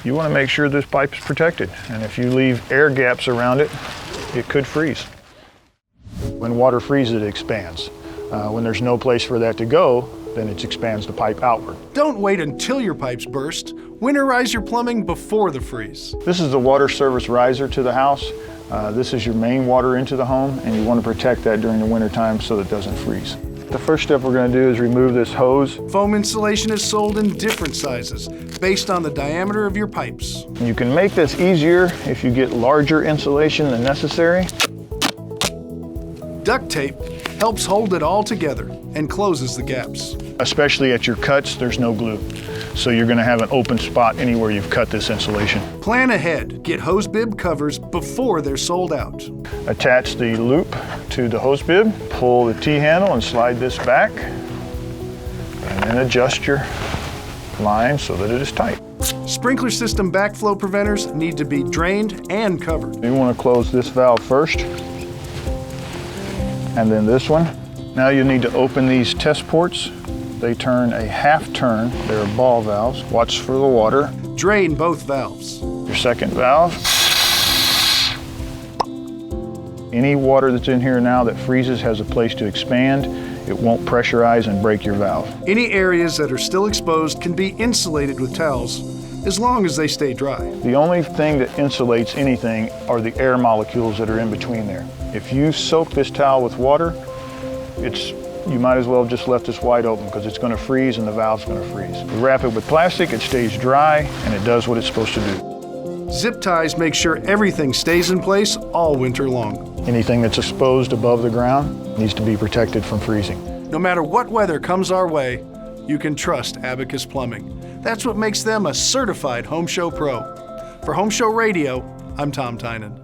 you want to make sure this pipe is protected. And if you leave air gaps around it, it could freeze. When water freezes, it expands. When there's no place for that to go, then it expands the pipe outward. Don't wait until your pipes burst. Winterize your plumbing before the freeze. This is the water service riser to the house. This is your main water into the home, and you want to protect that during the winter time so that it doesn't freeze. The first step we're going to do is remove this hose. Foam insulation is sold in different sizes based on the diameter of your pipes. You can make this easier if you get larger insulation than necessary. Duct tape helps hold it all together and closes the gaps. Especially at your cuts, there's no glue. So you're going to have an open spot anywhere you've cut this insulation. Plan ahead. Get hose bib covers before they're sold out. Attach the loop to the hose bib, pull the T-handle and slide this back, and then adjust your line so that it is tight. Sprinkler system backflow preventers need to be drained and covered. You want to close this valve first, and then this one. Now you need to open these test ports. They turn a half turn. They're ball valves. Watch for the water. Drain both valves. Your second valve. Any water that's in here now that freezes has a place to expand. It won't pressurize and break your valve. Any areas that are still exposed can be insulated with towels as long as they stay dry. The only thing that insulates anything are the air molecules that are in between there. If you soak this towel with water, you might as well have just left this wide open because it's going to freeze and the valve's going to freeze. We wrap it with plastic, it stays dry, and it does what it's supposed to do. Zip ties make sure everything stays in place all winter long. Anything that's exposed above the ground needs to be protected from freezing. No matter what weather comes our way, you can trust Abacus Plumbing. That's what makes them a certified Home Show Pro. For Home Show Radio, I'm Tom Tynan.